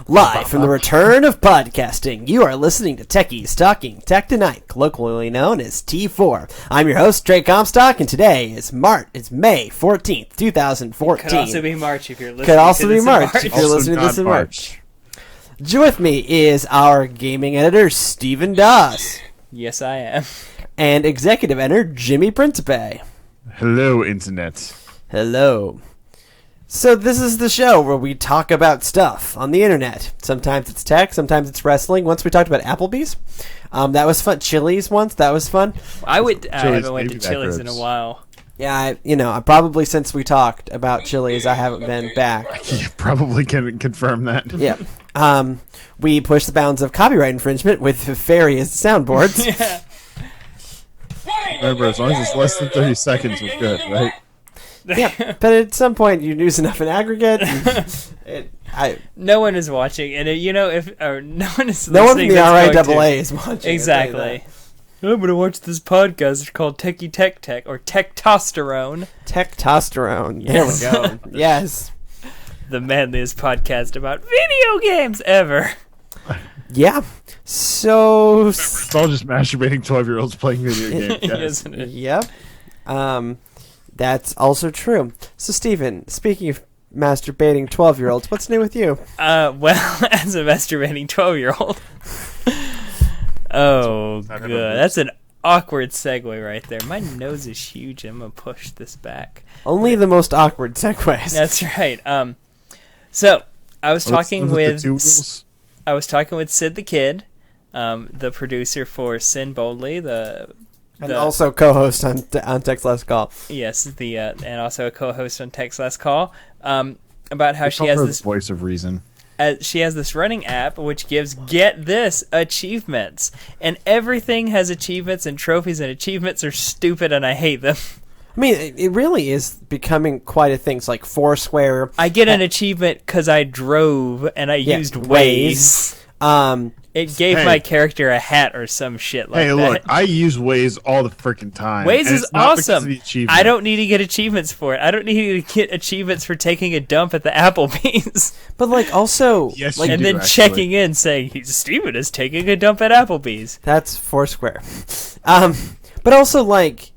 Live from the return of podcasting, you are listening to Techies Talking Tech Tonight, colloquially known as T4. I'm your host, Trey Comstock, and today is May 14th, 2014. Could also be March if you're listening Could also to be this March in if you're listening to this in March. With me is our gaming editor, Stephen Doss. Yes, I am. And executive editor, Jimmy Principe. Hello, Internet. Hello. So this is the show where we talk about stuff on the internet. Sometimes it's tech, sometimes it's wrestling. Once we talked about Applebee's. That was fun. Chili's once, that was fun. I haven't went to Chili's in a while. Yeah, I probably since we talked about Chili's, I haven't been back. You probably can confirm that. Yeah. We pushed the bounds of copyright infringement with various soundboards. Yeah. Remember, as long as it's less than 30 seconds, we're good, right? Yeah, but at some point you use enough in aggregate. No one is watching, and no one is listening. No one from the RIAA is watching. Exactly. I'm gonna watch this podcast. It's called Techie Tech Tech or Techtosterone. Techtosterone. Yes. There we go. Yes. The manliest podcast about video games ever. Yeah. So It's all just masturbating 12-year-olds playing video games, guys. Isn't it? Yep. That's also true. So, Stephen, speaking of masturbating 12-year-olds, what's new with you? Well, as a masturbating 12-year-old. Oh, good. That's an awkward segue right there. My nose is huge. I'm going to push this back. Only the most awkward segues. That's right. So, I was talking with Sid the Kid, the producer for Sin Boldly, and also co-host on Text Last Call. Yes, and also a co-host on Text Last Call. About how she has this voice of reason. She has this running app which gives, get this, achievements, and everything has achievements and trophies, and achievements are stupid, and I hate them. I mean, it really is becoming quite a thing. It's like Foursquare. I get an achievement because I drove and I used Waze. It gave my character a hat or some shit like that. Hey, look, I use Waze all the freaking time. Waze is awesome. The I don't need to get achievements for it. I don't need to get achievements for taking a dump at the Applebee's. But also, yes, like, and then checking in saying Steven is taking a dump at Applebee's. That's Foursquare. But also, like,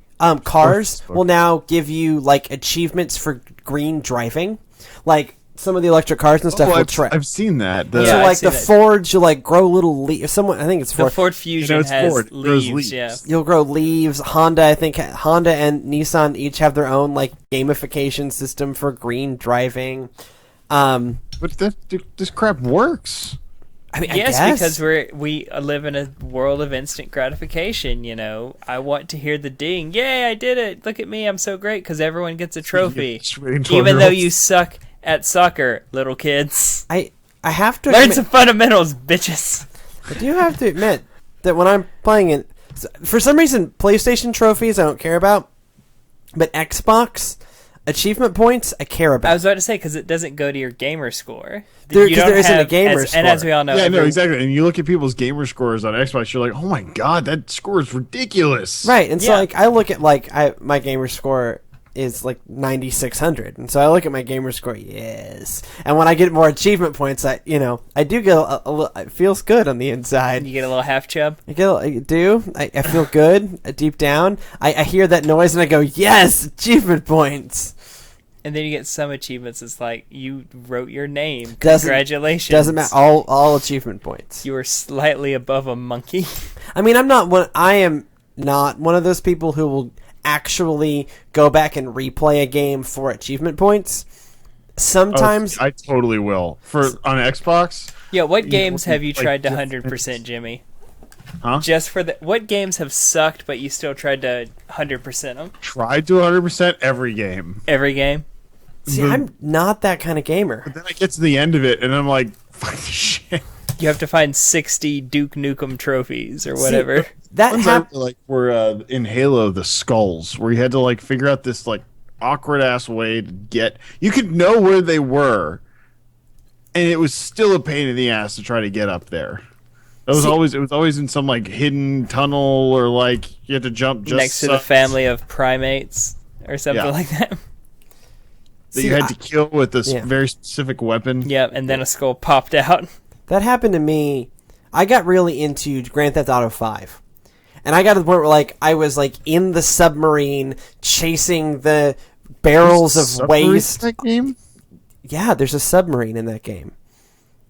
cars will now give you like achievements for green driving, like. Some of the electric cars and stuff will try. I've seen that. So, like, the Fords, you'll, like, grow little leaves. I think it's Ford. The Ford Fusion has leaves, yeah. You'll grow leaves. Honda and Nissan each have their own, like, gamification system for green driving. But this crap works. I mean, yes, I guess. because we live in a world of instant gratification, I want to hear the ding. Yay, I did it. Look at me. I'm so great because everyone gets a trophy. Even though you suck at soccer, little kids. I have to learn some fundamentals, bitches. I do have to admit that when I'm playing it, for some reason, PlayStation trophies I don't care about, but Xbox achievement points I care about. I was about to say because it doesn't go to your gamer score. There isn't a gamer score. And as we all know, no, exactly. And you look at people's gamer scores on Xbox, you're like, oh my god, that score is ridiculous. Right, and so like I look at my gamer score is like 9,600, and so I look at my gamer score, yes, and when I get more achievement points, I do get a little, it feels good on the inside. You get a little half chub. I feel good deep down. I hear that noise and I go, yes, achievement points. And then you get some achievements. It's like you wrote your name. Congratulations. Doesn't matter. All achievement points. You were slightly above a monkey. I mean, I am not one of those people who will actually go back and replay a game for achievement points. Sometimes I totally will. On Xbox? Yeah, what games have you tried to 100%, Jimmy? Huh? Just for what games have sucked but you still tried to 100% them? Tried to 100% every game. Every game? See, I'm not that kind of gamer. But then I get to the end of it and I'm like, fuck this shit. You have to find 60 Duke Nukem trophies or whatever. See, that were in Halo, the skulls, where you had to like figure out this like awkward ass way to get. You could know where they were, and it was still a pain in the ass to try to get up there. It was always in some like hidden tunnel, or like you had to jump just next to the family of primates or something like that. that you had to kill with this very specific weapon. Yeah, and then a skull popped out. That happened to me. I got really into Grand Theft Auto 5. And I got to the point where, like, I was, like, in the submarine chasing the barrels of waste. That game? Yeah, there's a submarine in that game.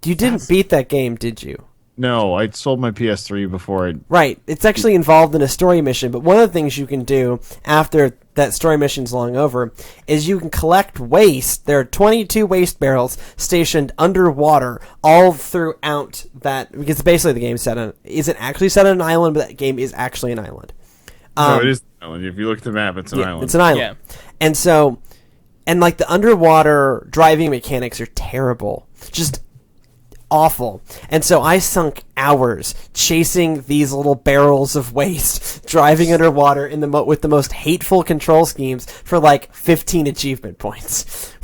You didn't beat that game, did you? No, I sold my PS3 before I... Right. It's actually involved in a story mission, but one of the things you can do after that story mission's long over is you can collect waste. There are 22 waste barrels stationed underwater all throughout that, because basically the game's set on... Isn't actually set on an island, but that game is actually an island. No, it is an island. If you look at the map, it's an island. It's an island. Yeah. And so... And, like, the underwater driving mechanics are terrible. Just awful. And so I sunk hours chasing these little barrels of waste, driving underwater in with the most hateful control schemes for, like, 15 achievement points.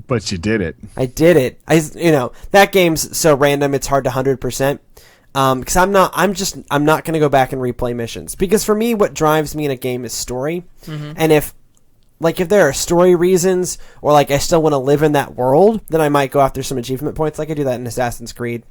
But you did it. I did it. That game's so random, it's hard to 100%. Because I'm not going to go back and replay missions. Because for me, what drives me in a game is story. Mm-hmm. And if there are story reasons, or, like, I still want to live in that world, then I might go after some achievement points. Like, I do that in Assassin's Creed.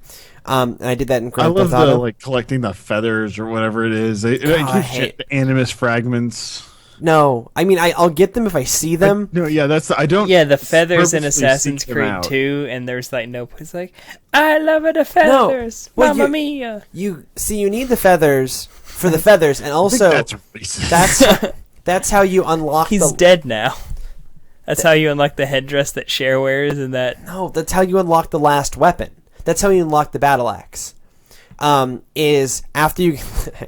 And I did that in Grand Theft Auto. I love the, collecting the feathers or whatever it is. I hate the animus fragments. No. I mean, I'll get them if I see them. The feathers in Assassin's Creed 2, and there's, like, no... It's like, I love the feathers! No. Well, Mamma mia! You need the feathers for the feathers, and also... I think that's racist. That's how you unlock He's dead now. That's how you unlock the headdress that Cher wears and that... No, that's how you unlock the last weapon. That's how you unlock the battle axe. Is after you...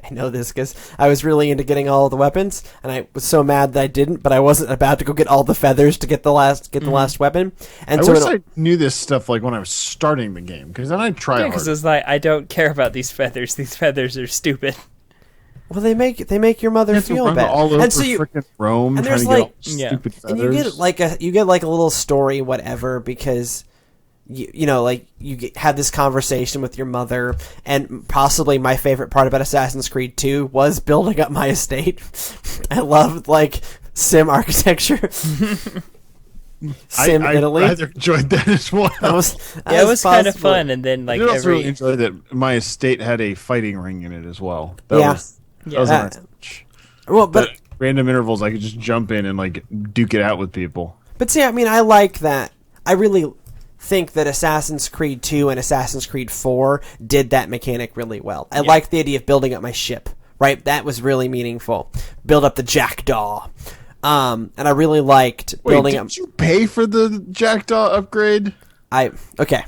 I know this because I was really into getting all of the weapons, and I was so mad that I didn't, but I wasn't about to go get all the feathers to get the last weapon. And I wish I knew this stuff, like, when I was starting the game, because then I'd try hard. Because it's like, I don't care about these feathers. These feathers are stupid. Well, they make your mother feel bad, all over and so frickin' Rome, and there's trying to get stupid feathers. And you get like a little story, whatever, because you have this conversation with your mother, and possibly my favorite part about Assassin's Creed 2 was building up my estate. I loved, like, sim architecture. Italy. I rather enjoyed that as well. It was kind of fun, and then, like, I also really enjoyed that my estate had a fighting ring in it as well. But random intervals, I could just jump in and, like, duke it out with people. But see, I mean, I like that. I really think that Assassin's Creed 2 and Assassin's Creed 4 did that mechanic really well. I liked the idea of building up my ship, right? That was really meaningful. Build up the jackdaw. And I really liked building up... Did you pay for the jackdaw upgrade? Okay.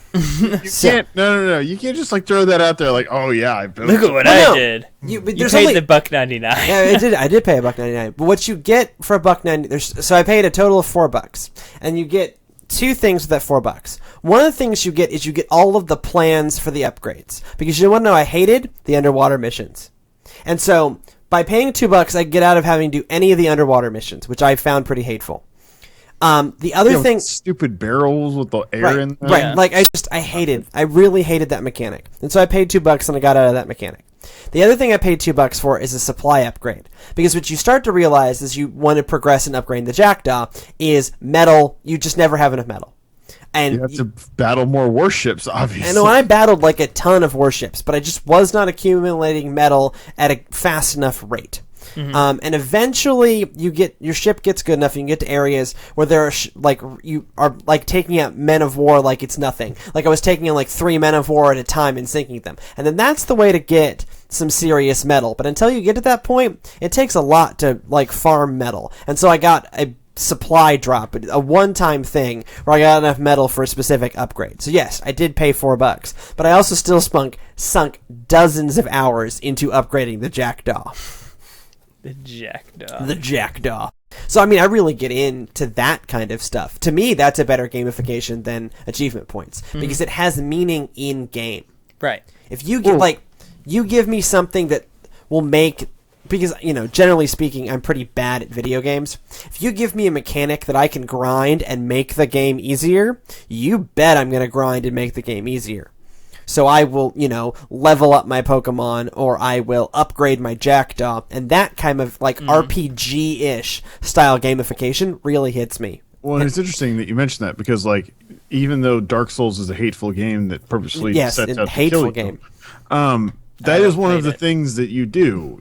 Can't. No. You can't just, like, throw that out there like, oh yeah, I built. Look at what I did. You paid the $1.99. Yeah, I did pay $1.99. But what you get for $1.99, so I paid a total of $4, and you get two things with that $4. One of the things you get is you get all of the plans for the upgrades, because you want to know I hated the underwater missions, and so by paying $2, I get out of having to do any of the underwater missions, which I found pretty hateful. The other thing, stupid barrels with the air in them. Right, like I really hated that mechanic, and so I paid $2 and I got out of that mechanic. The other thing I paid $2 for is a supply upgrade, because what you start to realize as you want to progress in upgrading the jackdaw is metal. You just never have enough metal, and you have to battle more warships. Obviously, I know I battled like a ton of warships, but I just was not accumulating metal at a fast enough rate. Mm-hmm. And eventually your ship gets good enough, you can get to areas where there are you are like taking out men of war like it's nothing. Like I was taking in like 3 men of war at a time and sinking them. And then that's the way to get some serious metal. But until you get to that point, it takes a lot to, like, farm metal. And so I got a supply drop, a one-time thing where I got enough metal for a specific upgrade. So yes, I did pay $4, but I also still sunk dozens of hours into upgrading the jackdaw. The jackdaw. So, I mean, I really get into that kind of stuff. To me, that's a better gamification than achievement points, because it has meaning in game. Right. If you get, you give me something that will make, because, generally speaking, I'm pretty bad at video games. If you give me a mechanic that I can grind and make the game easier, you bet I'm going to grind and make the game easier. So I will, level up my Pokemon, or I will upgrade my Jackdaw, and that kind of, RPG-ish style gamification really hits me. Well, it's interesting that you mentioned that because, like, even though Dark Souls is a hateful game that purposely sets out to hateful kill you, game. That is one of the things that you do.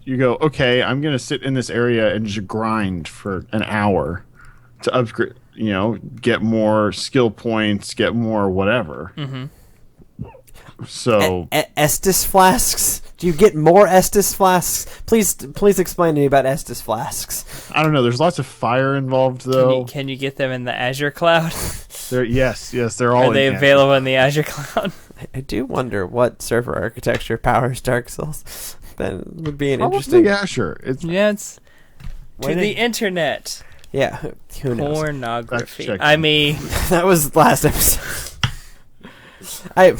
You go, okay, I'm gonna sit in this area and just grind for an hour to upgrade. You know, get more skill points, get more whatever. Mm-hmm. So Estus flasks. Do you get more Estus flasks? Please explain to me about Estus flasks. I don't know. There's lots of fire involved, though. Can you get them in the Azure cloud? Yes, they're all. Are they available in the Azure cloud? I do wonder what server architecture powers Dark Souls. That would be an Probably interesting. Azure. It's to the internet. Yeah, who knows? Pornography. Check. I mean, That was last episode. I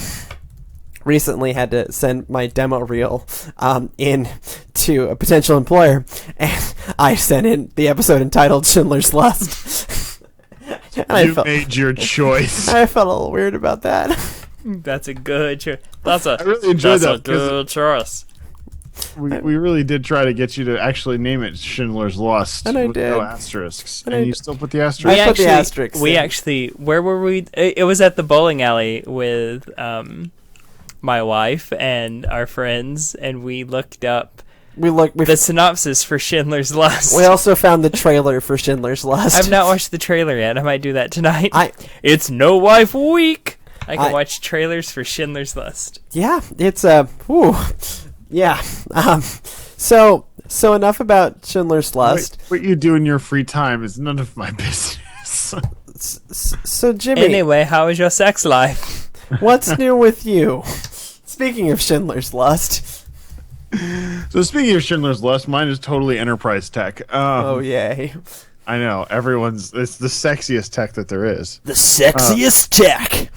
recently had to send my demo reel in to a potential employer, and I sent in the episode entitled Schindler's Lust. You made your choice. I felt a little weird about that. that's a good choice. I really enjoyed that. A good choice. We really did try to get you to actually name it Schindler's Lust. And I with did. no asterisks. And And I you did. still put the asterisk? I put the asterisk We in. actually, where were we? It was at the bowling alley with my wife and our friends, and we looked up the synopsis for Schindler's Lust. We also found the trailer for Schindler's Lust. I've not watched the trailer yet. I might do that tonight. It's No Wife Week. I can watch trailers for Schindler's Lust. Yeah, it's yeah. So enough about Schindler's Lust. What you do in your free time is none of my business. So Jimmy, Anyway, how is your sex life? what's new with you? Speaking of Schindler's Lust. So speaking of Schindler's Lust, mine is totally enterprise tech. Oh yay! I know it's the sexiest tech that there is. The sexiest tech.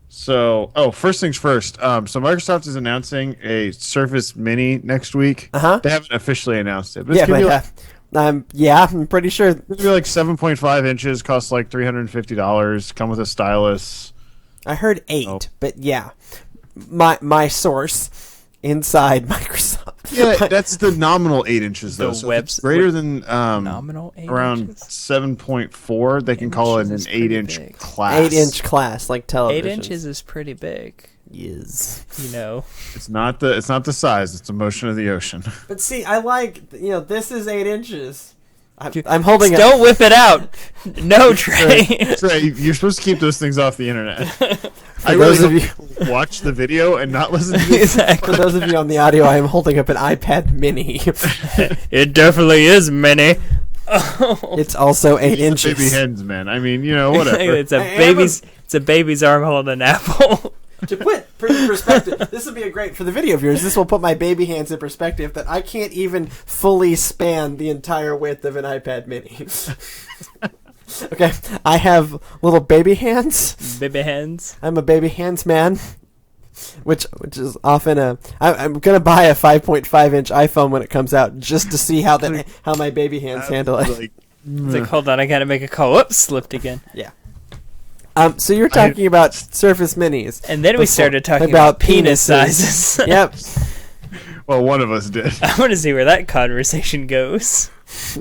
So, first things first. So Microsoft is announcing a Surface Mini next week. Uh-huh. They haven't officially announced it, but Yeah, it's gonna be I'm pretty sure. it's gonna be like 7.5 inches, costs like $350. Come with a stylus. I heard 8, Oh. but yeah, my source inside Microsoft. Yeah, that's the nominal 8 inches though. The So if it's greater than Nominal 8 around inches? 7.4, they can call it inches an is pretty 8-inch big. class. 8-inch class, like 8 television. inches is pretty big. Yes. You know. It's not the size; it's the motion of the ocean. But see, I like this is 8 inches. I'm holding Don't whip it out. No, Trey. Trey, you're supposed to keep those things off the internet. I those really of hope you watch the video and not listen to it. Exactly. For those of you on the audio, I am holding up an iPad Mini. It definitely is mini. Oh. It's also 8 inches. Baby hens, man. I mean, whatever. It's a I am baby's arm holding an apple. To put in perspective, this would be a great for the video viewers. This will put my baby hands in perspective. That I can't even fully span the entire width of an iPad Mini. Okay, I have little baby hands. Baby hands. I'm a baby hands man, which is often I'm gonna buy a 5.5 inch iPhone when it comes out just to see how my baby hands handle it. Like, It's like, hold on, I gotta make a call. Whoops, slipped again. Yeah. So you're talking about Surface Minis, And then we started talking about penis sizes. Yep. well, one of us did. I want to see where that conversation goes.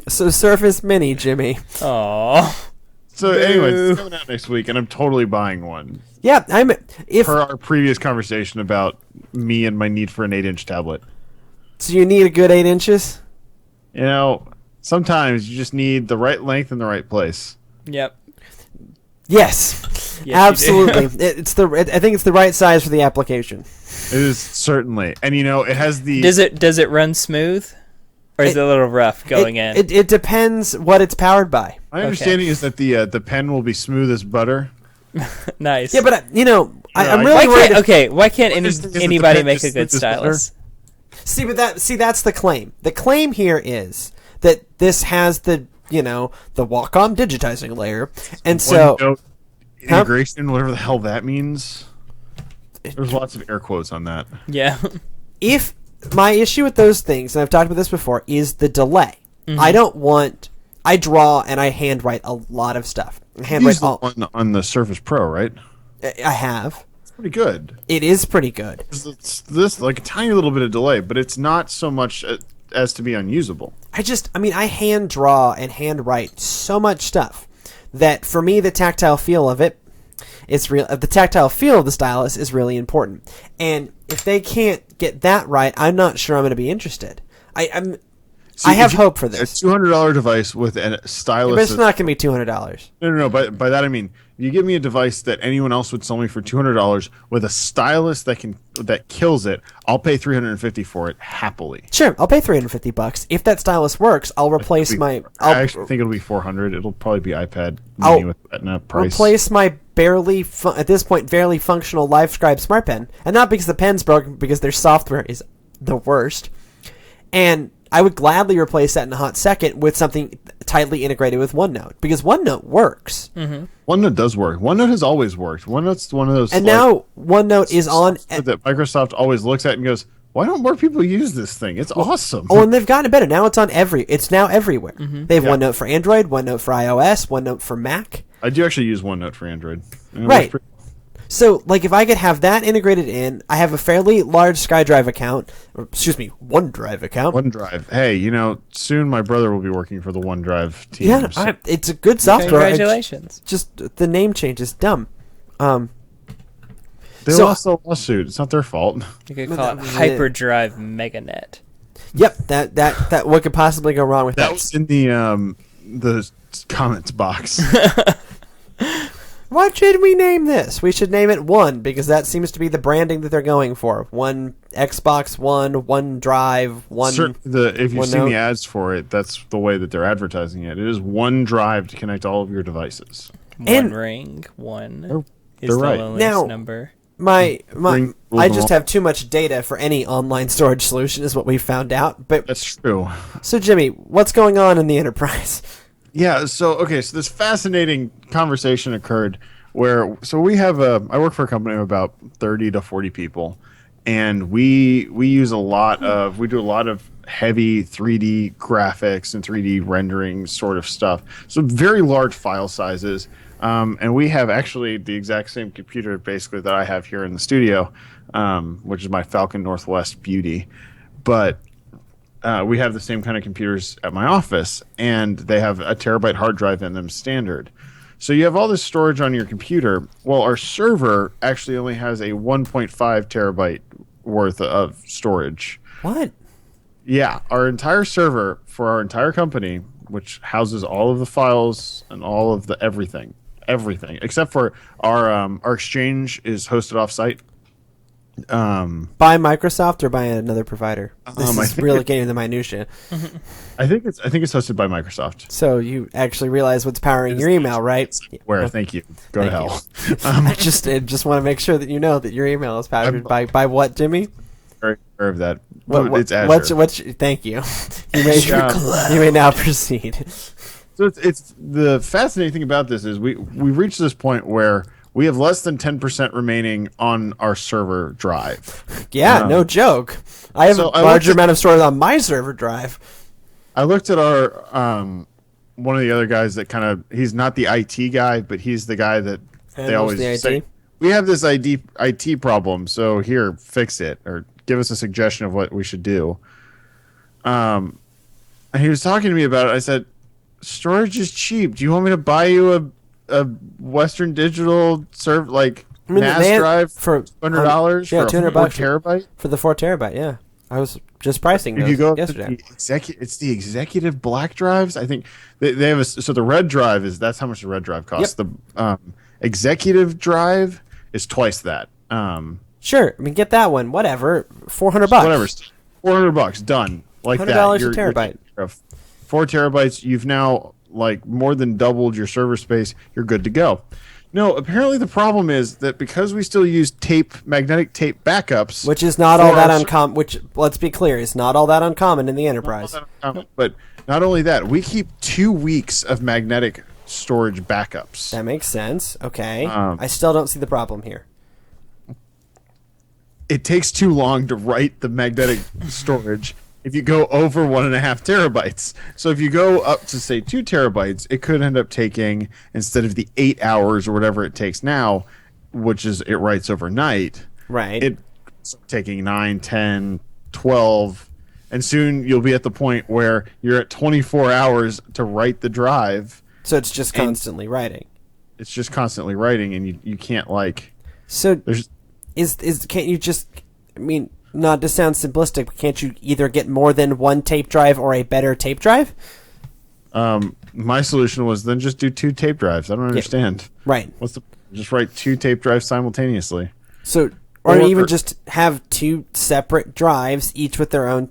So Surface Mini, Jimmy. Aww. So, anyways, it's coming out next week, and I'm totally buying one. Yeah, Per our previous conversation about me and my need for an 8-inch tablet. So you need a good 8 inches. Sometimes you just need the right length in the right place. Yep. Yes, Yes, absolutely. I think it's the right size for the application. It is certainly, and it has the. Does it run smooth, or is it a little rough going in? It depends what it's powered by. My understanding is that the pen will be smooth as butter. Nice. Yeah, but I'm why really worried. can't why can't Well, just because anybody the pen make is a good smooth as butter. stylus? That's the claim. The claim here is that this has the Wacom digitizing layer, and so OneNote integration, whatever the hell that means. There's lots of air quotes on that. Yeah. if my issue with those things, and I've talked about this before, is the delay. Mm-hmm. I draw and I handwrite a lot of stuff. Use Handwrite the one on the Surface Pro, right? I have. It's pretty good. It is pretty good. It's this like a tiny little bit of delay, but it's not so much. as to be unusable. I hand draw and hand write so much stuff that for me, the tactile feel of it is real. The tactile feel of the stylus is really important. And if they can't get that right, I'm not sure I'm going to be interested. I have hope for this. A $200 device with a stylus. But it's not going to be $200. No. By that I mean, you give me a device that anyone else would sell me for $200 with a stylus that kills it. I'll pay $350 for it happily. Sure, I'll pay $350. If that stylus works, I'll replace my. I actually think it'll be $400. It'll probably be iPad mini with that price. Replace my at this point barely functional LiveScribe Smart Pen, and not because the pen's broken, because their software is the worst. And I would gladly replace that in a hot second with something tightly integrated with OneNote, because OneNote works. Mm-hmm. OneNote does work. OneNote has always worked. OneNote's one of those. And now OneNote is on that Microsoft always looks at and goes, "Why don't more people use this thing? It's awesome." Oh, and they've gotten better. Now it's now everywhere. Mm-hmm. They have OneNote for Android, OneNote for iOS, OneNote for Mac. I do actually use OneNote for Android. Right. So, like, if I could have that integrated in, I have a fairly large SkyDrive account, OneDrive account. OneDrive. Hey, soon my brother will be working for the OneDrive team. Yeah, so. it's a good software. Congratulations. Just the name change is dumb. They lost the lawsuit. It's not their fault. You could call it Hyperdrive Meganet. Yep, that what could possibly go wrong with that? That was in the comments box. What should we name this? We should name it One, because that seems to be the branding that they're going for. One Xbox One, OneDrive, One. If you've seen the ads for it, that's the way that they're advertising it. It is one drive to connect all of your devices. One ring, one is the right. loneliest number. I just have too much data for any online storage solution, is what we found out. But that's true. So, Jimmy, what's going on in the enterprise? Yeah, so this fascinating conversation occurred where we have I work for a company of about 30 to 40 people, and we do a lot of heavy 3D graphics and 3D rendering sort of stuff. So very large file sizes. And we have actually the exact same computer basically that I have here in the studio, which is my Falcon Northwest Beauty. But we have the same kind of computers at my office, and they have a terabyte hard drive in them standard. So you have all this storage on your computer. Well, our server actually only has a 1.5 terabyte worth of storage. What? Yeah, our entire server for our entire company, which houses all of the files and all of the everything, except for our Exchange is hosted off-site. By Microsoft or by another provider? This is really getting into the minutia. I think it's hosted by Microsoft. So you actually realize what's powering your email, right? Where? Thank you. Go to hell. I just want to make sure that you know that your email is powered by what, Jimmy? Very aware of that. It's Azure. Thank you. You may now proceed. So it's the fascinating thing about this is we've reached this point where we have less than 10% remaining on our server drive. Yeah, no joke. I have a larger amount of storage on my server drive. I looked at our one of the other guys that he's not the IT guy, but he's the guy that they always say, we have this IT problem, so here, fix it, or give us a suggestion of what we should do. And he was talking to me about it. I said, storage is cheap. Do you want me to buy you a Western Digital NAS drive for $200 for $200 4 terabyte for the 4 terabyte? Yeah, I was just pricing those yesterday. It's the executive black drives. I think they have so the red drive that's how much the red drive costs. Yep. The executive drive is twice that. Sure, get that one. Whatever, $400. Whatever, $400 done like that. $100 a terabyte. 4 terabytes. You've now more than doubled your server space. You're good to go. No, apparently the problem is that because we still use magnetic tape backups, which is not all that uncommon. Which, let's be clear, is not all that uncommon in the enterprise. But not only that, we keep 2 weeks of magnetic storage backups. That makes sense. Okay, I still don't see the problem here. It takes too long to write the magnetic storage if you go over 1.5 terabytes. So if you go up to, say, 2 terabytes, it could end up taking, instead of the 8 hours or whatever it takes now, which is it writes overnight, right? It's taking 9, 10, 12, and soon you'll be at the point where you're at 24 hours to write the drive. So it's just constantly writing. It's just constantly writing, and you can't like. So There's can't you just? I mean, not to sound simplistic, but can't you either get more than one tape drive or a better tape drive? My solution was then just do 2 tape drives. I don't understand. Right. Just write 2 tape drives simultaneously. So, or even just have 2 separate drives, each with their own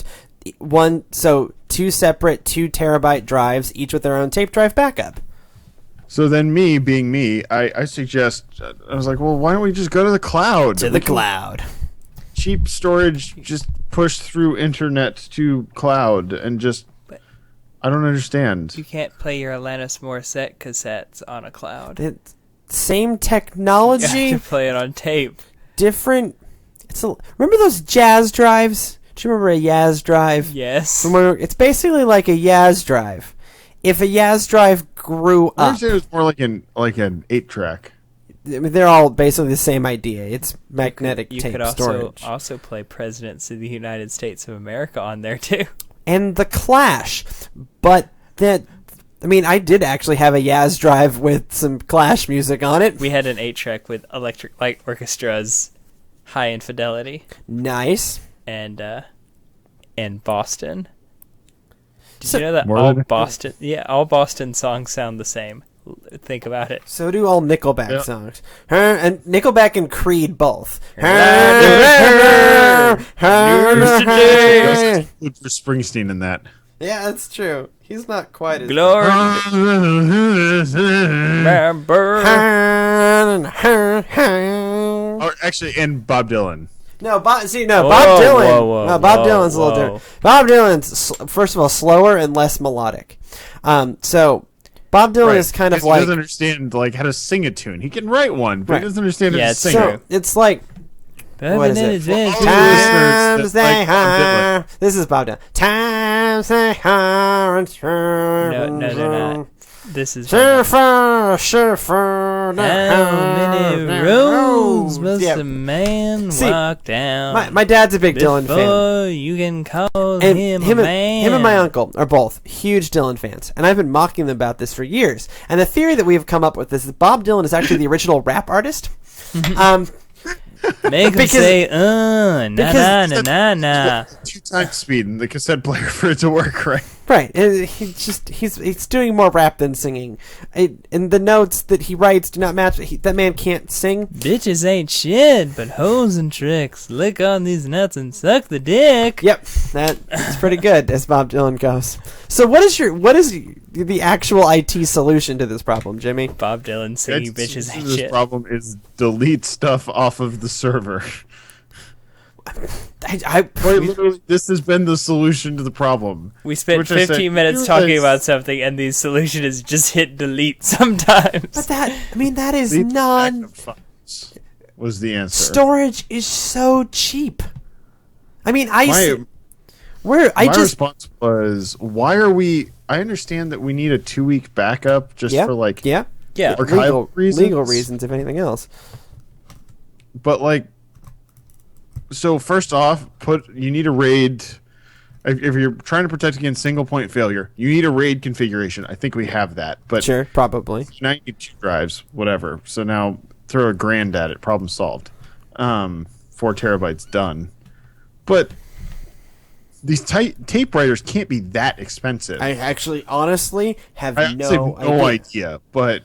one. So 2 separate 2 terabyte drives, each with their own tape drive backup. So then, me being me, I suggest. I was like, well, why don't we just go to the cloud? To the cloud. Cheap storage, just push through internet to cloud, and just. I don't understand. You can't play your Alanis Morissette cassettes on a cloud. It's same technology. You have to play it on tape. Different. Remember those Jazz drives? Do you remember a Yaz drive? Yes. It's basically like a Yaz drive. If a Yaz drive grew I up, understand it was more like an 8-track. I mean, they're all basically the same idea. It's magnetic You tape could storage. also play Presidents of the United States of America on there too. And the Clash, but that. I mean, I did actually have a Yaz drive with some Clash music on it. We had an 8-track with Electric Light Orchestra's High Infidelity. Nice. And Boston. Did So- you know that all Boston songs sound the same? Think about it. So do all Nickelback songs. And Nickelback and Creed both. For Springsteen in that. Yeah, that's true. He's not quite as Glory. Or actually, and Bob Dylan. No, Bob Dylan. whoa, Bob Dylan's a whoa. little different. Bob Dylan's first of all slower and less melodic. So Bob Dylan is kind of He like doesn't understand like how to sing a tune. He can write one, but Right. he doesn't understand how to it's sing true. it. so it's like what is it? listeners Times that they like Bob Dylan. are. This is Bob Dylan. Times they are. No, they're not. This is Surfer. How many roads must Yeah. a man walk down? My dad's a big Dylan fan. before you can call And him a him man? and my uncle are both huge Dylan fans, and I've been mocking them about this for years. And the theory that we've come up with is that Bob Dylan is actually the original rap artist. Make him because- say, na na na na na. 2 times speed in the cassette player for it to work right. Right, and he's doing more rap than singing, and the notes that he writes do not match. That man can't sing. Bitches ain't shit, but hoes and tricks. Lick on these nuts and suck the dick. Yep, that's pretty good as Bob Dylan goes. So what is the actual IT solution to this problem, Jimmy? Bob Dylan singing bitches ain't This shit. problem is delete stuff off of the server. Quite literally, this has been the solution to the problem. We spent Which I said, 15 minutes "You talking guys- about something, and the solution is just hit delete sometimes. But that is Delete the non backup files was the answer. storage is so cheap. I mean, My just response was, why are we... I understand that we need a 2-week backup just for like yeah Yeah. archival legal reasons, if anything else. But like, so first off, you need a RAID. If you're trying to protect against single point failure, you need a RAID configuration. I think we have that, but Sure, probably. now you need 2 drives, whatever. So now throw $1,000 at it, problem solved. 4 terabytes done. But these tape writers can't be that expensive. I actually, honestly, have I honestly no have no idea. But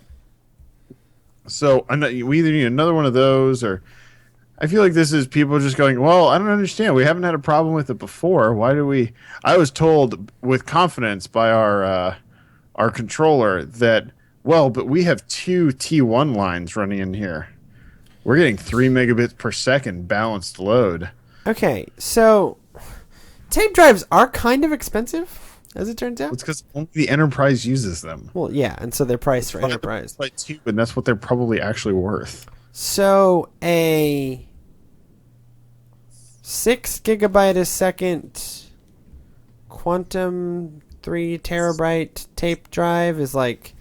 so we either need another one of those, or I feel like this is people just going, well, I don't understand. We haven't had a problem with it before. Why do we? I was told with confidence by our controller that, well, but we have 2 T1 lines running in here. We're getting 3 megabits per second balanced load. Okay, so tape drives are kind of expensive, as it turns out. It's because only the enterprise uses them. Well, yeah, and so they're priced for enterprise. By 2, and that's what they're probably actually worth. So a 6 gigabyte a second quantum 3 terabyte tape drive is like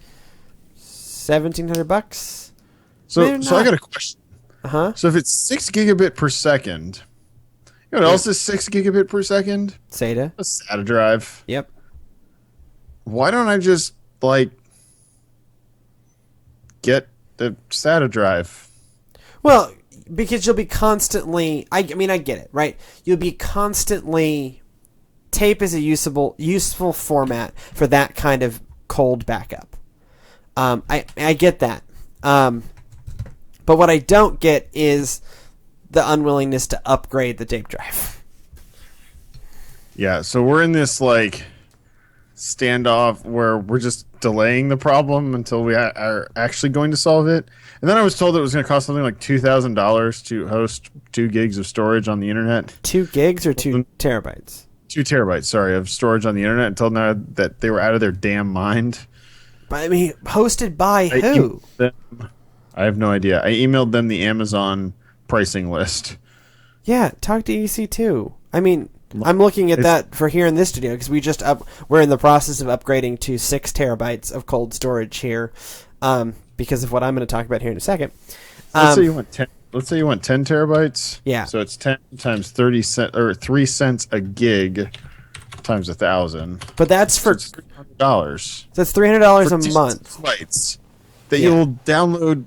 $1,700. So I got a question. Uh-huh. So if it's 6 gigabit per second, You know what else is 6 gigabit per second? SATA. A SATA drive. Yep. Why don't I just get the SATA drive? Well, because you'll be constantly. I mean, I get it, right? You'll be constantly. Tape is a useful format for that kind of cold backup. I get that. But what I don't get is the unwillingness to upgrade the tape drive. Yeah, so we're in this standoff where we're just delaying the problem until we are actually going to solve it. And then I was told that it was going to cost something like $2,000 to host 2 gigs of storage on the internet. 2 gigs or 2 terabytes? 2 terabytes, sorry, of storage on the internet, until now that they were out of their damn mind. But I mean, hosted by who? I have no idea. I emailed them the Amazon pricing list. Yeah, talk to EC2. I mean, I'm looking at that for here in this studio because we're in the process of upgrading to 6 terabytes of cold storage here, because of what I'm going to talk about here in a second. Let's say you want 10. Let's say you want 10 terabytes. Yeah. So it's 10 times 30 cents or 3 cents a gig times 1,000. But that's for $300. That's $300 a month. Bytes that you'll download,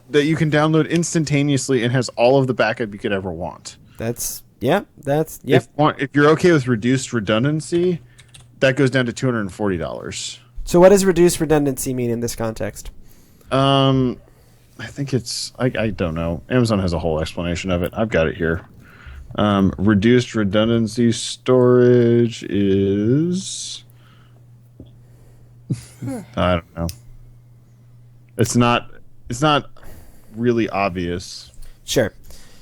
that you can download instantaneously and has all of the backup you could ever want. That's yep. If you're okay with reduced redundancy, that goes down to $240. So what does reduced redundancy mean in this context? I think it's I don't know. Amazon has a whole explanation of it. I've got it here. Reduced redundancy storage is I don't know. It's not really obvious. Sure.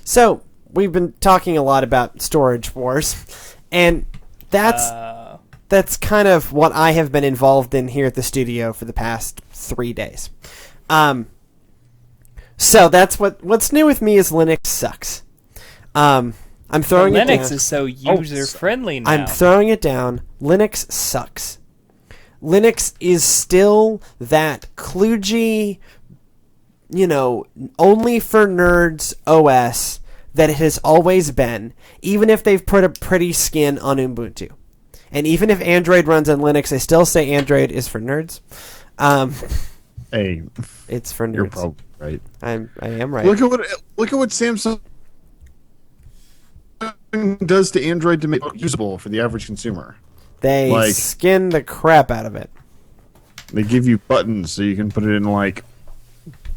So we've been talking a lot about storage wars, and that's kind of what I have been involved in here at the studio for the past 3 days. So that's what's new with me is Linux sucks. I'm throwing it down. Linux is so user-friendly now. I'm throwing it down. Linux sucks. Linux is still that kludgy, only for nerds OS that it has always been, even if they've put a pretty skin on Ubuntu. And even if Android runs on Linux, I still say Android is for nerds. Hey, it's for nerds. You're probably right. I am right. Look at what Samsung does to Android to make it usable for the average consumer. They skin the crap out of it. They give you buttons so you can put it in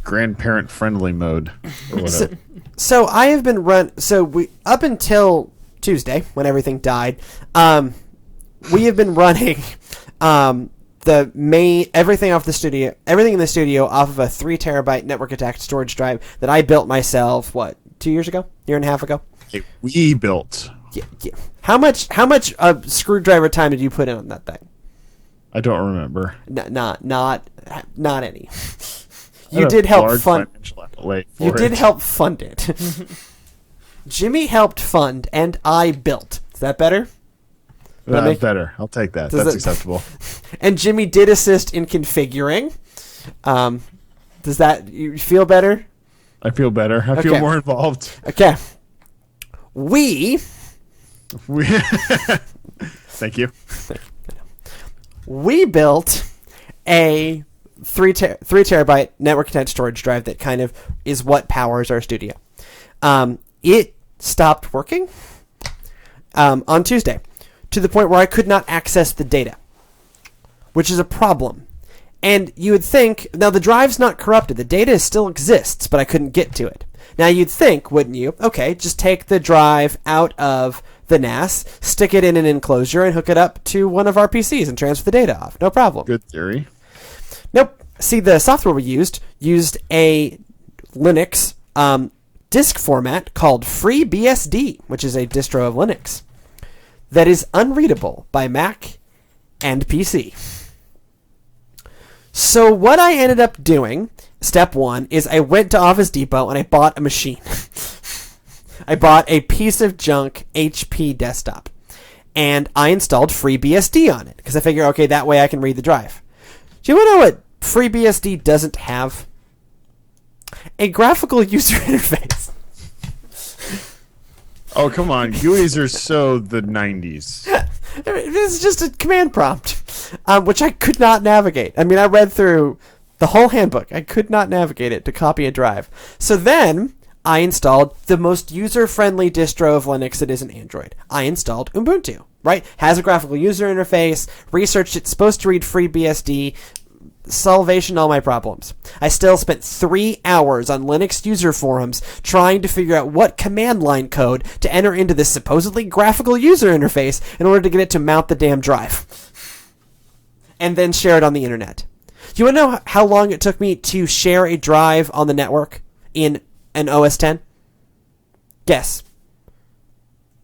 grandparent friendly mode or whatever. So I have been up until Tuesday when everything died. We have been running everything in the studio off of a 3 terabyte network attached storage drive that I built myself. 2 years ago? Year and a half ago? We built. Yeah. How much screwdriver time did you put in on that thing? I don't remember. Not any. You did help fund. You did help fund it. Jimmy helped fund, and I built. Is that better? Better. I'll take that. That's acceptable. And Jimmy did assist in configuring. Does that you feel better? I feel better. I feel more involved. Okay. We Thank you. We built a 3 terabyte network attached storage drive that kind of is what powers our studio. It stopped working on Tuesday to the point where I could not access the data, which is a problem. And you would think, now the drive's not corrupted, the data still exists, but I couldn't get to it. Now you'd think, wouldn't you, okay, just take the drive out of the NAS, stick it in an enclosure, and hook it up to one of our PCs and transfer the data off. No problem. Good theory. Nope. See, the software we used a Linux disk format called FreeBSD, which is a distro of Linux, that is unreadable by Mac and PC. So what I ended up doing, step 1, is I went to Office Depot and I bought a machine. I bought a piece of junk HP desktop. And I installed FreeBSD on it, because I figure, okay, that way I can read the drive. Do you want to know what FreeBSD doesn't have? A graphical user interface. Oh, come on. GUIs are so the 90s. It's just a command prompt, which I could not navigate. I mean, I read through the whole handbook. I could not navigate it to copy a drive. So then I installed the most user-friendly distro of Linux that isn't Android. I installed Ubuntu, right? Has a graphical user interface, researched it's supposed to read FreeBSD, salvation all my problems. I still spent 3 hours on Linux user forums trying to figure out what command line code to enter into this supposedly graphical user interface in order to get it to mount the damn drive. And then share it on the internet. Do you want to know how long it took me to share a drive on the network in an OS X? Guess.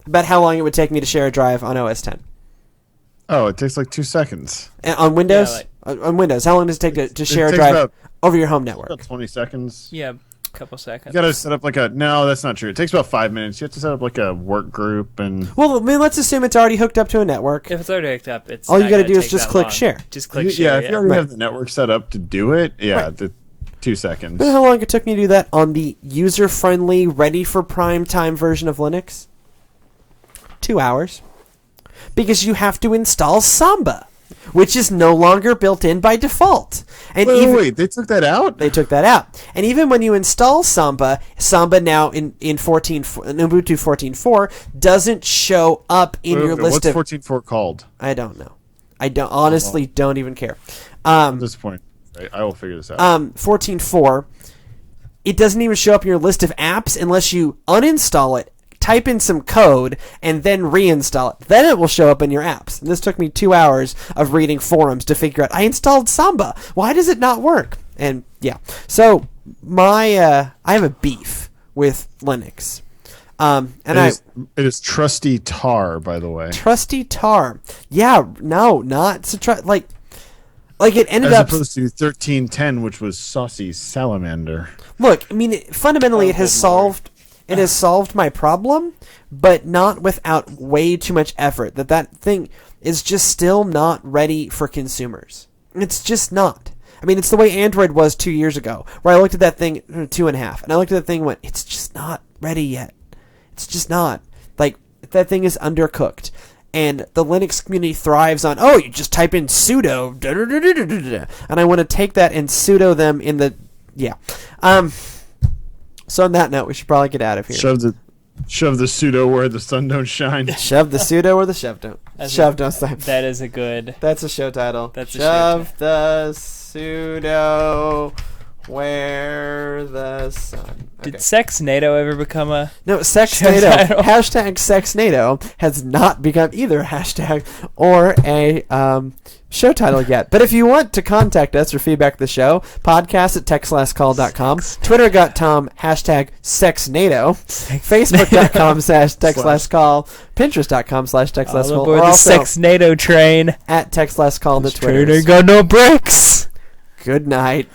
About how long it would take me to share a drive on OS X. Oh, it takes like 2 seconds. And on Windows? Yeah, on Windows, how long does it take to share a drive over your home network? About 20 seconds. Yeah, a couple seconds. You gotta set up like a... No, that's not true. It takes about 5 minutes. You have to set up like a work group and... Well, I mean, let's assume it's already hooked up to a network. If it's already hooked up, it's all you not gotta gonna do is take just that click long. share. Just click Yeah, share. if you already have the network set up to do it, the 2 seconds. You know how long it took me to do that on the user-friendly, ready for prime time version of Linux? 2 hours. Because you have to install Samba, which is no longer built in by default. And Wait, they took that out? They took that out. And even when you install Samba now in Ubuntu 14.4 doesn't show up in your list of... What's 14.4 called? I don't know. I honestly don't even care. At this point, I will figure this out. 14.4, it doesn't even show up in your list of apps unless you uninstall it, type in some code, and then reinstall it. Then it will show up in your apps. And this took me 2 hours of reading forums to figure out, I installed Samba. Why does it not work? And yeah. So I have a beef with Linux. It is trusty tar, by the way. Trusty tar. Yeah, no, not so like it ended up... As opposed to 13.10, which was saucy salamander. Look, I mean, fundamentally it has solved my problem, but not without way too much effort. That thing is just still not ready for consumers. It's just not. I mean, it's the way Android was 2 years ago, where I looked at that thing, 2.5, and I looked at that thing and went, it's just not ready yet. It's just not. Like, that thing is undercooked. And the Linux community thrives on, you just type in sudo, and I want to take that and sudo them in the... Yeah. So on that note, we should probably get out of here. Shove the sudo where the sun don't shine. Shove the sudo where the shove don't. Shove don't shine. That is a good... That's a show title. Shove the sudo where the sun. Okay. Did Sex NATO ever become a... No, Sex NATO. Hashtag Sex NATO has not become either a hashtag or a show title yet. But if you want to contact us or feedback the show, podcast at techslastcall.com, twitter.com hashtag SexNATO, facebook.com /techslastcall, pinterest.com /techslastcall, All aboard the Sex NATO train. At techslastcall on the Twitter. Train ain't got no brakes. Good night.